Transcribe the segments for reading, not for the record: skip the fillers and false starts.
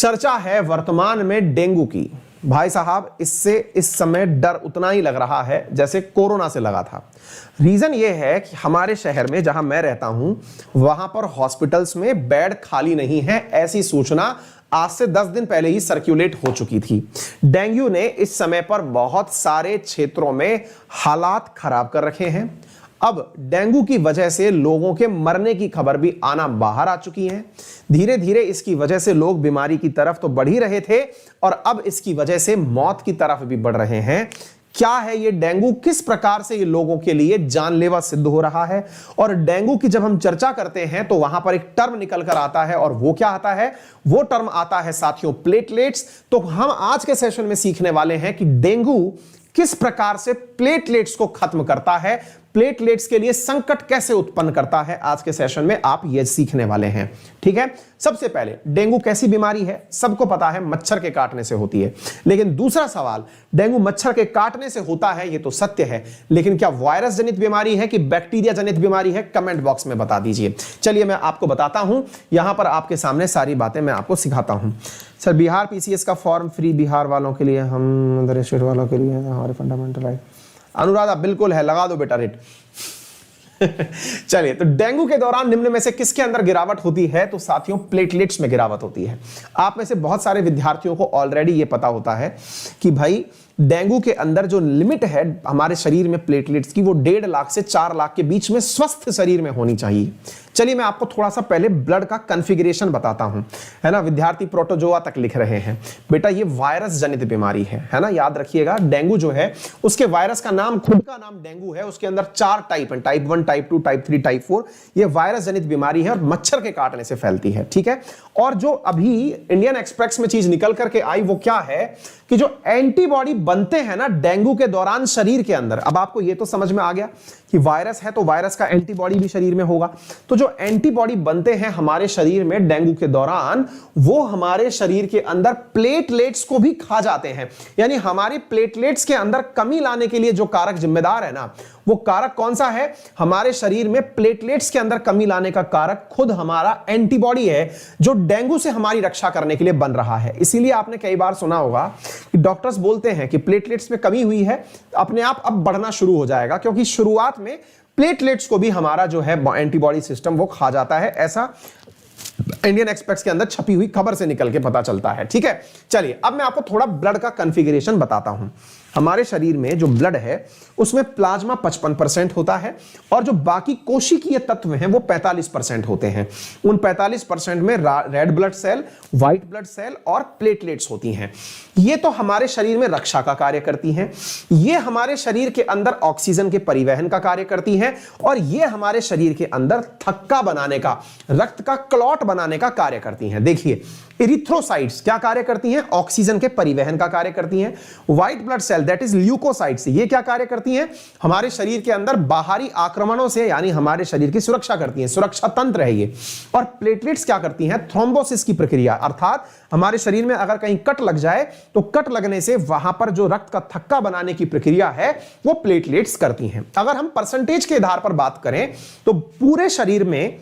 चर्चा है वर्तमान में डेंगू की। भाई साहब, इससे इस समय डर उतना ही लग रहा है जैसे कोरोना से लगा था। रीजन ये है कि हमारे शहर में जहां मैं रहता हूं वहां पर हॉस्पिटल्स में बेड खाली नहीं है, ऐसी सूचना आज से 10 दिन पहले ही सर्कुलेट हो चुकी थी। डेंगू ने इस समय पर बहुत सारे क्षेत्रों में हालात खराब कर रखे हैं। अब डेंगू की वजह से लोगों के मरने की खबर भी आना बाहर आ चुकी है। धीरे धीरे इसकी वजह से लोग बीमारी की तरफ तो बढ़ ही रहे थे और अब इसकी वजह से मौत की तरफ भी बढ़ रहे हैं। क्या है ये डेंगू, किस प्रकार से ये लोगों के लिए जानलेवा सिद्ध हो रहा है? और डेंगू की जब हम चर्चा करते हैं तो वहां पर एक टर्म निकल कर आता है और वो क्या आता है? वो टर्म आता है साथियों प्लेटलेट्स। तो हम आज के सेशन में सीखने वाले हैं कि डेंगू किस प्रकार से प्लेटलेट्स को खत्म करता है, प्लेटलेट्स के लिए संकट कैसे उत्पन्न करता है। आज के सेशन में आप ये सीखने वाले हैं, ठीक है। सबसे पहले डेंगू कैसी बीमारी है? सबको पता है मच्छर के काटने से होती है। लेकिन दूसरा सवाल, डेंगू मच्छर के काटने से होता है ये तो सत्य है, लेकिन क्या वायरस जनित बीमारी है कि बैक्टीरिया जनित बीमारी है? कमेंट बॉक्स में बता दीजिए। चलिए मैं आपको बताता हूं, यहां पर आपके सामने सारी बातें मैं आपको सिखाता हूं। सर, बिहार पीसीएस का फॉर्म फ्री बिहार वालों के लिए, हम अदर स्टेट वालों के लिए हमारे फंडामेंटल राइट। अनुराधा बिल्कुल है, लगा दो बेटा रेट। चलिए, तो डेंगू के दौरान निम्न में से किसके अंदर गिरावट होती है? तो साथियों प्लेटलेट्स में गिरावट होती है। आप में से बहुत सारे विद्यार्थियों को ऑलरेडी ये पता होता है कि भाई डेंगू के अंदर जो लिमिट है हमारे शरीर में प्लेटलेट्स की वो 1.5 लाख से 4 लाख के बीच में स्वस्थ शरीर में होनी चाहिए। चलिए मैं आपको थोड़ा सा पहले ब्लड का कॉन्फ़िगरेशन बताता हूं, है ना। विद्यार्थी प्रोटोजोआ तक लिख रहे हैं। बेटा ये वायरस जनित बीमारी है ना, याद रखिएगा। डेंगू जो है उसके वायरस का नाम, खुद का नाम डेंगू है, उसके अंदर 4 टाइप हैं, टाइप 1, टाइप 2, टाइप 3, टाइप 4। ये वायरस जनित बीमारी है और मच्छर के काटने से फैलती है, ठीक है। और जो अभी इंडियन एक्सप्रेस में चीज निकल करके आई वो क्या है कि जो एंटीबॉडी बनते हैं ना डेंगू के दौरान शरीर के अंदर, अब आपको ये तो समझ में आ गया कि वायरस है तो वायरस का एंटीबॉडी भी शरीर में होगा। तो जो एंटीबॉडी बनते हैं हमारे शरीर में डेंगू के दौरान, वो हमारे शरीर के अंदर प्लेटलेट्स को भी खा जाते हैं। यानी हमारे प्लेटलेट्स के अंदर कमी लाने के लिए जो कारक जिम्मेदार है ना, वो कारक कौन सा है? हमारे शरीर में प्लेटलेट्स के अंदर कमी लाने का कारक खुद हमारा एंटीबॉडी है, जो डेंगू से हमारी रक्षा करने के लिए बन रहा है। इसीलिए आपने कई बार सुना होगा कि डॉक्टर्स बोलते हैं कि प्लेटलेट्स में कमी हुई है, अपने आप अब बढ़ना शुरू हो जाएगा, क्योंकि शुरुआत में प्लेटलेट्स को भी हमारा जो है एंटीबॉडी सिस्टम वो खा जाता है। ऐसा इंडियन एक्सप्रेस के अंदर छपी हुई खबर से निकल के पता चलता है, ठीक है। चलिए अब मैं आपको थोड़ा ब्लड का कॉन्फ़िगरेशन बताता हूं। हमारे शरीर में जो ब्लड है उसमें प्लाज्मा 55% होता है और जो बाकी कोशिकीय तत्व हैं वो 45% होते हैं। उन 45% में red blood cell, white blood cell और प्लेटलेट्स होती हैं। ये तो हमारे शरीर में रक्षा का कार्य करती हैं, ये हमारे शरीर के अंदर ऑक्सीजन के परिवहन का कार्य करती हैं और ये हमारे शरीर के अंदर थक्का बनाने का, रक्त का क्लॉट बनाने का कार्य करती हैं। देखिए इरिथ्रोसाइट्स क्या कार्य करती हैं? ऑक्सीजन के परिवहन का कार्य करती हैं। White blood cell that is leucocytes, ये क्या कार्य करती हैं? हमारे शरीर के अंदर बाहरी आक्रमणों से यानी हमारे शरीर की सुरक्षा करती हैं, सुरक्षा तंत्र है ये। और प्लेटलेट्स क्या करती हैं? थ्रोम्बोसिस की प्रक्रिया, अर्थात हमारे शरीर में अगर कहीं कट लग जाए तो कट लगने से वहां पर जो रक्त का थक्का बनाने की प्रक्रिया है वो प्लेटलेट्स करती हैं। अगर हम परसेंटेज के आधार पर बात करें तो पूरे शरीर में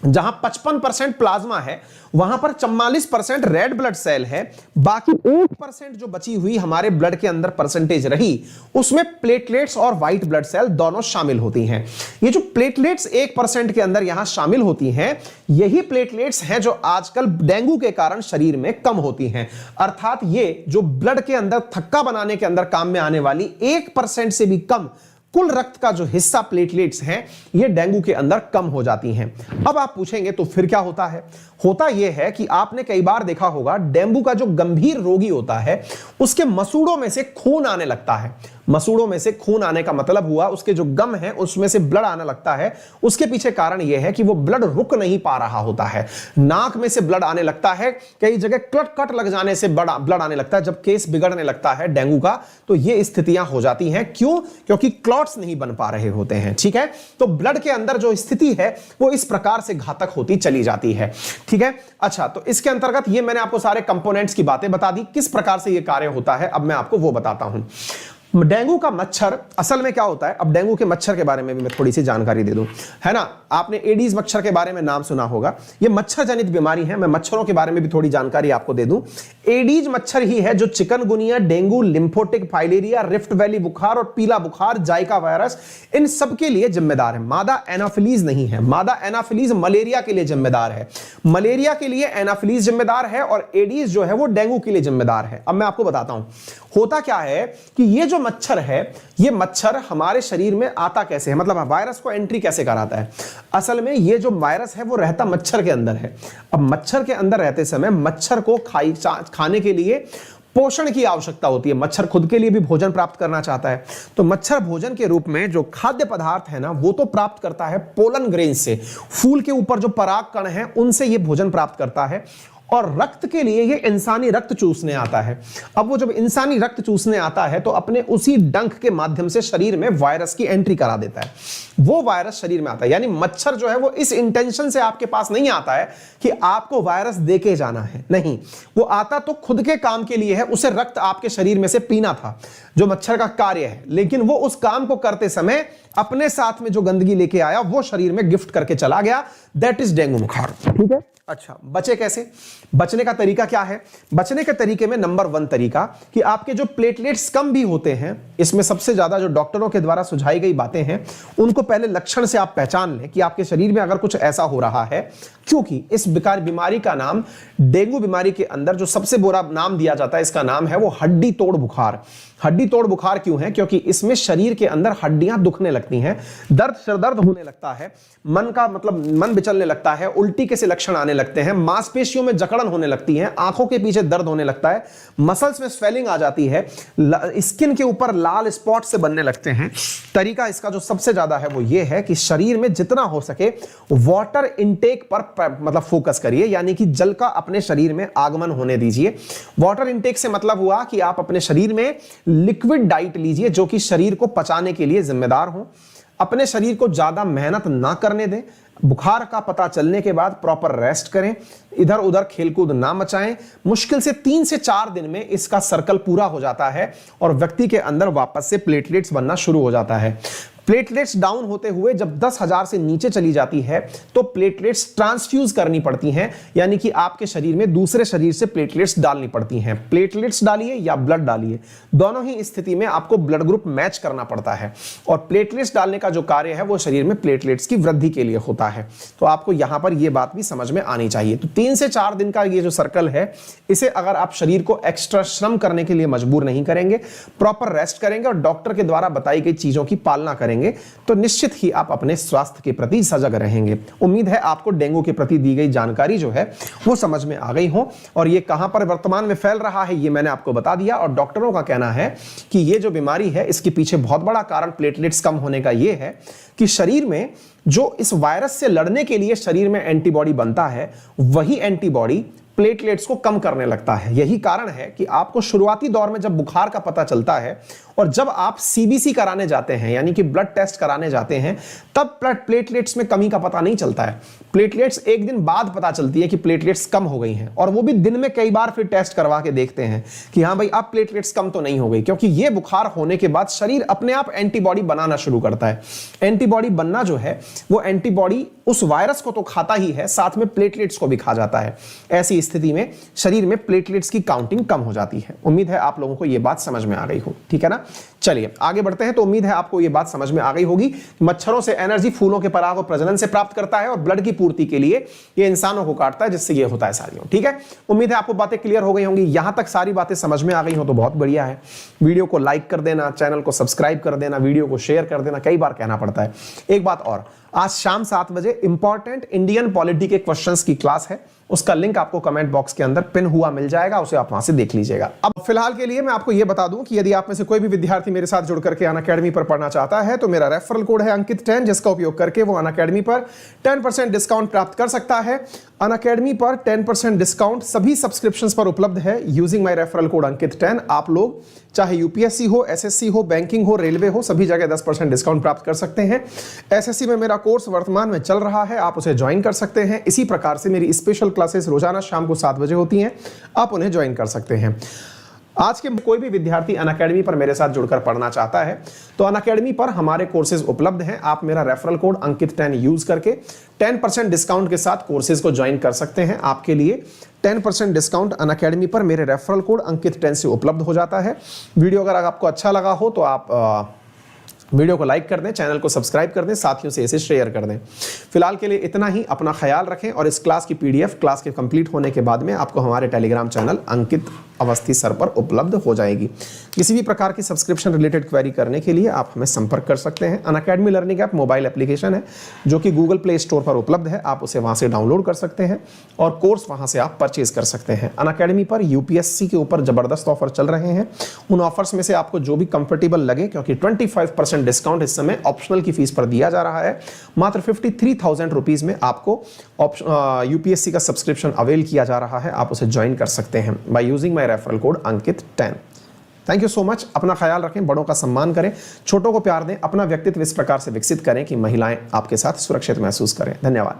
जहां 55% प्लाज्मा है वहां पर 44% रेड ब्लड सेल है, बाकी 8% जो बची हुई हमारे ब्लड के अंदर परसेंटेज रही उसमें प्लेटलेट्स और व्हाइट ब्लड सेल दोनों शामिल होती हैं। ये जो प्लेटलेट्स 1% के अंदर यहां शामिल होती हैं, यही प्लेटलेट्स हैं जो आजकल डेंगू के कारण शरीर में कम होती हैं। अर्थात ये जो ब्लड के अंदर थक्का बनाने के अंदर काम में आने वाली 1% से भी कम कुल रक्त का जो हिस्सा प्लेटलेट्स हैं ये डेंगू के अंदर कम हो जाती हैं। अब आप पूछेंगे तो फिर क्या होता है? होता यह है कि आपने कई बार देखा होगा डेंगू का जो गंभीर रोगी होता है उसके मसूड़ों में से खून आने लगता है। मसूड़ों में से खून आने का मतलब हुआ उसके जो गम है उसमें से ब्लड आने लगता है। उसके पीछे कारण यह है कि वो ब्लड रुक नहीं पा रहा होता है, नाक में से ब्लड आने लगता है, कई जगह कट लग जाने से ब्लड आने लगता है। जब केस बिगड़ने लगता है डेंगू का तो ये स्थितियां हो जाती हैं। क्यों? क्योंकि क्लॉट्स नहीं बन पा रहे होते हैं, ठीक है। तो ब्लड के अंदर जो स्थिति है वो इस प्रकार से घातक होती चली जाती है, ठीक है। अच्छा, तो इसके अंतर्गत ये मैंने आपको सारे कंपोनेंट्स की बातें बता दी, किस प्रकार से ये कार्य होता है अब मैं आपको वो बताता हूं। डेंगू का मच्छर असल में क्या होता है, अब डेंगू के मच्छर के बारे में भी मैं थोड़ी सी जानकारी दे दूं, है ना। आपने एडीज मच्छर के बारे में नाम सुना होगा, ये मच्छर जनित बीमारी है। मैं मच्छरों के बारे में भी थोड़ी जानकारी आपको दे दूं। एडीज मच्छर ही है जो chikungunya, dengue, lymphatic, filaria, rift valley बुखार और पीला बुखार, जाइका वायरस, इन सब के लिए जिम्मेदार है। मादा एनाफिलीज नहीं है। मादा एनाफिलीज मलेरिया के लिए जिम्मेदार है, मलेरिया के लिए एनाफिलीज जिम्मेदार है, और एडीज जो है वो डेंगू के लिए जिम्मेदार है। अब मैं आपको बताता हूं होता क्या है कि ये जो मच्छर है, ये मच्छर हमारे शरीर में आता कैसे है, मतलब वायरस को एंट्री कैसे कराता है। असल में ये जो वायरस है वो रहता मच्छर के अंदर है। अब मच्छर के अंदर रहते समय मच्छर को खाने के लिए पोषण की आवश्यकता होती है। मच्छर खुद के लिए भी भोजन प्राप्त करना चाहता है, तो मच्छर भोजन के रूप में जो खाद्य पदार्थ है ना, वो तो प्राप्त करता है पोलन ग्रेन से, फूल के ऊपर जो पराग कण है उनसे ये भोजन प्राप्त करता है। और रक्त के लिए ये इंसानी रक्त चूसने आता है। अब वो जब इंसानी रक्त चूसने आता है तो अपने उसी डंक के माध्यम से शरीर में वायरस की एंट्री करा देता है। वो वायरस शरीर में आता है, यानी मच्छर जो है वो इस इंटेंशन से आपके पास नहीं आता है कि आपको वायरस देके जाना है, नहीं, वो आता तो खुद के काम के लिए है। उसे रक्त आपके शरीर में से पीना था, जो मच्छर का कार्य है, लेकिन वो उस काम को करते समय अपने साथ में जो गंदगी लेके आया वो शरीर में गिफ्ट करके चला गया। दैट इज डेंगू बुखार। ठीक है, अच्छा, बचे कैसे? बचने का तरीका क्या है? बचने के तरीके में नंबर 1 तरीका कि आपके जो प्लेटलेट्स कम भी होते हैं, इसमें सबसे ज्यादा जो डॉक्टरों के द्वारा सुझाई गई बातें हैं उनको पहले लक्षण से आप पहचान लें कि आपके शरीर में अगर कुछ ऐसा हो रहा है, क्योंकि इस बीमारी का नाम, डेंगू बीमारी के अंदर जो सबसे बुरा नाम दिया जाता है, इसका नाम है वो हड्डी तोड़ बुखार। हड्डी तोड़ बुखार क्यों है? क्योंकि इसमें शरीर के अंदर हड्डियां दुखने लगती हैं, दर्द होने लगता है, मन विचलने लगता है, उल्टी के से लक्षण आने लगते हैं, मांसपेशियों में जकड़न होने लगती है, आंखों के पीछे दर्द होने लगता है, मसल्स में स्वेलिंग आ जाती है, स्किन के ऊपर लाल स्पॉट से बनने लगते हैं। तरीका इसका जो सबसे ज्यादा है वो ये है कि शरीर में जितना हो सके वाटर इनटेक पर फोकस करिए, यानी कि जल का अपने शरीर में आगमन होने दीजिए। वाटर इनटेक से मतलब हुआ कि आप अपने शरीर में लिक्विड डाइट लीजिए जो कि शरीर को पचाने के लिए जिम्मेदार हो। अपने शरीर को ज्यादा मेहनत ना करने दें। बुखार का पता चलने के बाद प्रॉपर रेस्ट करें, इधर उधर खेलकूद ना मचाएं। मुश्किल से 3 से 4 दिन में इसका सर्कल पूरा हो जाता है और व्यक्ति के अंदर वापस से प्लेटलेट्स बनना शुरू हो जाता है। प्लेटलेट्स डाउन होते हुए जब 10,000 से नीचे चली जाती है तो प्लेटलेट्स ट्रांसफ्यूज करनी पड़ती हैं, यानी कि आपके शरीर में दूसरे शरीर से प्लेटलेट्स डालनी पड़ती हैं। प्लेटलेट्स डालिए या ब्लड डालिए, दोनों ही स्थिति में आपको ब्लड ग्रुप मैच करना पड़ता है। और प्लेटलेट्स डालने का जो कार्य है वो शरीर में प्लेटलेट्स की वृद्धि के लिए होता है। तो आपको यहां पर यह बात भी समझ में आनी चाहिए। तो 3 से 4 दिन का ये जो सर्कल है, इसे अगर आप शरीर को एक्स्ट्रा श्रम करने के लिए मजबूर नहीं करेंगे, प्रॉपर रेस्ट करेंगे और डॉक्टर के द्वारा बताई गई चीजों की पालना करेंगे, तो निश्चित ही आप अपने स्वास्थ्य के प्रति सजग रहेंगे। उम्मीद है आपको डेंगू के प्रति दी गई जानकारी जो है वो समझ में आ गई हो, और ये कहां पर वर्तमान में फैल रहा है ये मैंने आपको बता दिया। और डॉक्टरों का कहना है कि ये जो बीमारी है इसके पीछे बहुत बड़ा कारण प्लेटलेट्स कम होने का ये है कि शरीर में जो इस वायरस से लड़ने के लिए शरीर में एंटीबॉडी बनता है, वही एंटीबॉडी प्लेटलेट्स को कम करने लगता है। यही कारण है कि आपको शुरुआती दौर में जब बुखार का पता चलता है और जब आप सीबीसी कराने जाते हैं, यानी कि ब्लड टेस्ट कराने जाते हैं, तब प्लेटलेट्स में कमी का पता नहीं चलता है। प्लेटलेट्स एक दिन बाद पता चलती है कि प्लेटलेट्स कम हो गई हैं, और वो भी दिन में कई बार फिर टेस्ट करवा के देखते हैं कि हाँ भाई अब प्लेटलेट्स कम तो नहीं हो गई, क्योंकि ये बुखार होने के बाद शरीर अपने आप एंटीबॉडी बनाना शुरू करता है। एंटीबॉडी बनना जो है वो एंटीबॉडी उस वायरस को तो खाता ही है, साथ में प्लेटलेट्स को भी खा जाता है। ऐसी स्थिति में शरीर में प्लेटलेट्स की काउंटिंग कम हो जाती है। उम्मीद है आप लोगों को यह बात समझ में आ गई हो, ठीक है ना। चलिए आगे बढ़ते हैं। तो उम्मीद है आपको यह बात समझ में आ गई होगी। मच्छरों से एनर्जी फूलों के पराग और प्रजनन से प्राप्त करता है और ब्लड की पूर्ति के लिए ये इंसानों को काटता है, जिससे ये होता है सारियों। ठीक है, उम्मीद है आपको बातें क्लियर हो गई होंगी। यहां तक सारी बातें समझ में आ गई हो तो बहुत बढ़िया है। वीडियो को लाइक कर देना, चैनल को सब्सक्राइब कर देना, वीडियो को शेयर कर देना, कई बार कहना पड़ता है। एक बात और, आज शाम 7 बजे इंपॉर्टेंट इंडियन पॉलिटी के क्वेश्चंस की क्लास है, उसका लिंक आपको कमेंट बॉक्स के अंदर पिन हुआ मिल जाएगा, उसे आप वहां से देख लीजिएगा। अब फिलहाल के लिए मैं आपको यह बता दूं कि यदि आप में से कोई भी विद्यार्थी मेरे साथ जुड़ करके अनअकैडमी पर पढ़ना चाहता है तो मेरा रेफरल कोड है अंकित 10, जिसका उपयोग करके वो अनअकैडमी पर 10% डिस्काउंट प्राप्त कर सकता है। अनअकैडमी पर 10% डिस्काउंट सभी सब्सक्रिप्शंस पर उपलब्ध है यूजिंग माय रेफरल कोड अंकित 10। आप लोग चाहे यूपीएससी हो, एसएससी हो, बैंकिंग हो, रेलवे हो, सभी जगह 10% डिस्काउंट प्राप्त कर सकते हैं। एसएससी में मेरा कोर्स वर्तमान में चल रहा है, आप उसे ज्वाइन कर सकते हैं। इसी प्रकार से मेरी स्पेशल क्लासेस रोजाना शाम को 7 बजे होती हैं, आप उन्हें ज्वाइन कर सकते हैं। आज के कोई भी विद्यार्थी अनअकैडमी पर मेरे साथ जुड़कर पढ़ना चाहता है तो अनअकैडमी पर हमारे कोर्सेज उपलब्ध हैं। आप मेरा रेफरल कोड अंकित10 यूज करके 10% डिस्काउंट के साथ कोर्सेज को ज्वाइन कर सकते हैं। आपके लिए 10% डिस्काउंट अनअकैडमी पर मेरे रेफरल कोड अंकित10 से उपलब्ध हो जाता है। वीडियो अगर आपको अच्छा लगा हो तो आप वीडियो को लाइक कर दें, चैनल को सब्सक्राइब कर दें, साथियों से इसे शेयर कर दें। फिलहाल के लिए इतना ही। अपना ख्याल रखें और इस क्लास की पीडीएफ क्लास के कंप्लीट होने के बाद में आपको हमारे टेलीग्राम चैनल अंकित अवस्थी सर पर उपलब्ध हो जाएगी। किसी भी प्रकार की सब्सक्रिप्शन रिलेटेड क्वेरी करने के लिए आप हमें संपर्क कर सकते हैं। Unacademy learning app mobile application है जो कि गूगल प्ले स्टोर पर उपलब्ध है। आप उसे वहां से डाउनलोड कर सकते हैं और कोर्स वहां से आप परचेज कर सकते हैं। अनअकैडमी पर यूपीएससी के ऊपर जबरदस्त ऑफर चल रहे हैं। उन ऑफर्स में से आपको जो भी कंफर्टेबल लगे, क्योंकि 25% डिस्काउंट इस समय ऑप्शनल की फीस पर दिया जा रहा है। मात्र 53,000 रुपीज में आपको यूपीएससी का सब्सक्रिप्शन अवेल किया जा रहा है। आप उसे ज्वाइन कर सकते हैं by using my referral code अंकित10। Thank you so much. अपना ख्याल रखें, बड़ों का सम्मान करें, छोटों को प्यार दें, अपना व्यक्तित्व इस प्रकार से विकसित करें कि महिलाएं आपके साथ सुरक्षित महसूस करें। धन्यवाद।